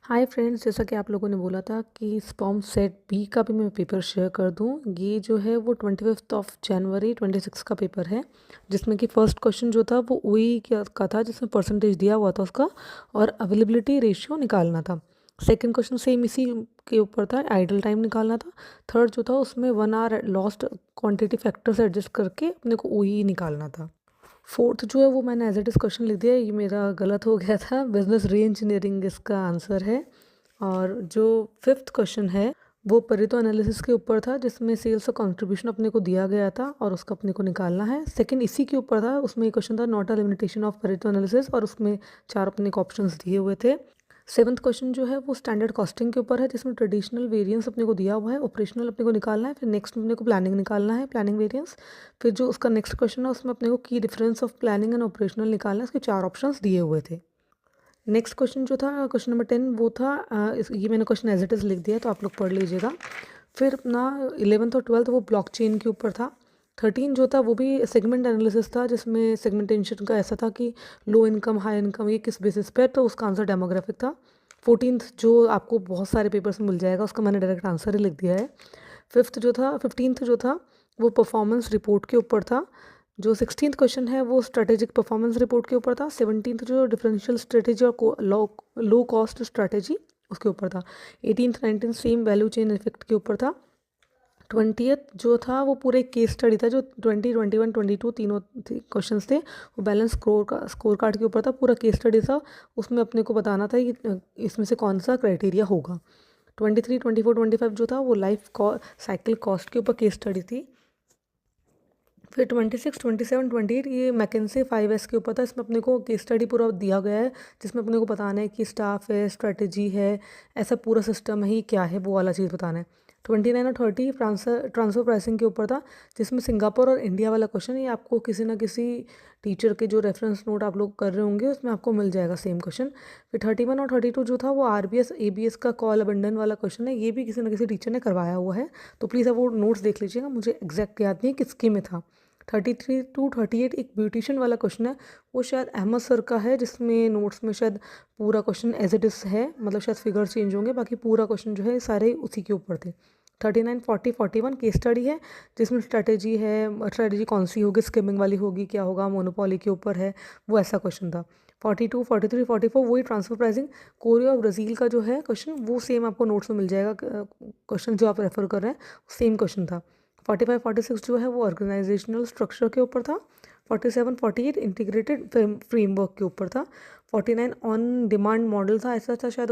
Hi friends, जैसा कि आप लोगों ने बोला था कि स्पॉम सेट बी का भी मैं पेपर शेयर कर दूं। ये जो है वो 25 जनवरी 2026 का पेपर है, जिसमें कि फर्स्ट क्वेश्चन जो था वो ओई का था, जिसमें परसेंटेज दिया हुआ था उसका और अवेलेबिलिटी रेशियो निकालना था। सेकंड क्वेश्चन सेम इसी के ऊपर था, आइडल टाइम निकालना था। थर्ड जो था उसमें 1 आवर लॉस्ट क्वांटिटी फैक्टर से एडजस्ट करके अपने को ओई निकालना था। फोर्थ जो है वो मैंने एज इट इज़ क्वेश्चन लिख दिया, ये मेरा गलत हो गया था। बिजनेस री इंजीनियरिंग इसका आंसर है। और जो फिफ्थ क्वेश्चन है वो परेटो एनालिसिस के ऊपर था, जिसमें सेल्स और कंट्रीब्यूशन अपने को दिया गया था और उसका अपने को निकालना है। सेकंड इसी के ऊपर था, उसमें एक क्वेश्चन था not a limitation of Pareto analysis, और उसमें चार अपने को ऑप्शंस दिए हुए थे। सेवन्थ क्वेश्चन जो है वो स्टैंडर्ड कॉस्टिंग के ऊपर है, जिसमें ट्रेडिशनल वेरिएंस अपने को दिया हुआ है, ऑपरेशनल अपने को निकालना है। फिर नेक्स्ट अपने को प्लानिंग निकालना है, प्लानिंग वेरिएंस। फिर जो उसका नेक्स्ट क्वेश्चन है उसमें अपने को की difference of planning and operational निकालना है। उसके चार ऑप्शंस दिए हुए थे। नेक्स्ट क्वेश्चन जो था क्वेश्चन नंबर 10 वो था ये मैंने क्वेश्चन एज इट इज़ लिख दिया, तो आप लोग पढ़ लीजिएगा। फिर अपना 11th और 12th वो ब्लॉकचेन के ऊपर था। 13 जो था वो भी सेगमेंट एनालिसिस था, जिसमें सेगमेंटेशन का ऐसा था कि लो इनकम हाई इनकम ये किस बेसिस पे, तो उसका आंसर डेमोग्राफिक था। 14th जो आपको बहुत सारे पेपर्स में मिल जाएगा, उसका मैंने डायरेक्ट आंसर ही लिख दिया है। 15th जो था वो परफॉर्मेंस रिपोर्ट के ऊपर था। जो 16th क्वेश्चन है वो स्ट्रेटेजिक परफॉर्मेंस रिपोर्ट के ऊपर था। 17th जो डिफरेंशियल स्ट्रेटेजी और लो कॉस्ट स्ट्रेटेजी उसके ऊपर था। 18th 19th same value chain effect के ऊपर था। 20th जो था वो पूरे केस स्टडी था, जो 20 21 22 तीनों क्वेश्चन थे, वो बैलेंस स्कोर कार्ड के ऊपर था, पूरा केस स्टडी था। उसमें अपने को बताना था कि इसमें से कौन सा क्राइटेरिया होगा। 23 24 25 जो था वो लाइफ साइकिल कॉस्ट के ऊपर केस स्टडी थी। फिर 26 27 28 ये मैकेंसे 5S के ऊपर था। इसमें अपने को केस स्टडी पूरा दिया गया है, जिसमें अपने को बताना है कि स्टाफ है, स्ट्रेटजी है, ऐसा पूरा सिस्टम है, ये क्या है, वो वाला चीज़ बताना है। 29 और 30 ट्रांसफ़र प्राइसिंग के ऊपर था, जिसमें सिंगापुर और इंडिया वाला क्वेश्चन, ये आपको किसी ना किसी टीचर के जो रेफरेंस नोट आप लोग कर रहे होंगे उसमें आपको मिल जाएगा सेम क्वेश्चन। फिर 31 और 32 जो था वो RBS ABS का कॉल अबंडन वाला क्वेश्चन है, ये भी किसी ना किसी टीचर ने करवाया हुआ है, तो प्लीज़ आप वो नोट्स देख लीजिएगा। मुझे एग्जैक्ट याद नहीं है किसके में था। 33 टू 38 एक ब्यूटिशियन वाला क्वेश्चन है, वो शायद अहमद सर का है, जिसमें नोट्स में शायद पूरा क्वेश्चन एज इट इज़ है, मतलब शायद फिगर चेंज होंगे, बाकी पूरा क्वेश्चन जो है सारे उसी के ऊपर थे। 39 40 41 केस स्टडी है, जिसमें स्ट्रेटेजी है, स्ट्रेटेजी कौन सी होगी, स्किमिंग वाली होगी, क्या होगा, मोनोपोली के ऊपर है, वो ऐसा क्वेश्चन था। 42 43 44 वही ट्रांसफर प्राइसिंग कोरिया और ब्राज़ील का जो है क्वेश्चन, वो सेम आपको नोट्स में मिल जाएगा। क्वेश्चन जो आप रेफर कर रहे हैं सेम क्वेश्चन था। 45 46 जो है वो ऑर्गेनाइजेशनल स्ट्रक्चर के ऊपर था। 47 48 इंटीग्रेटेड फ्रेमवर्क के ऊपर था। 49 ऑन डिमांड मॉडल था, ऐसा था शायद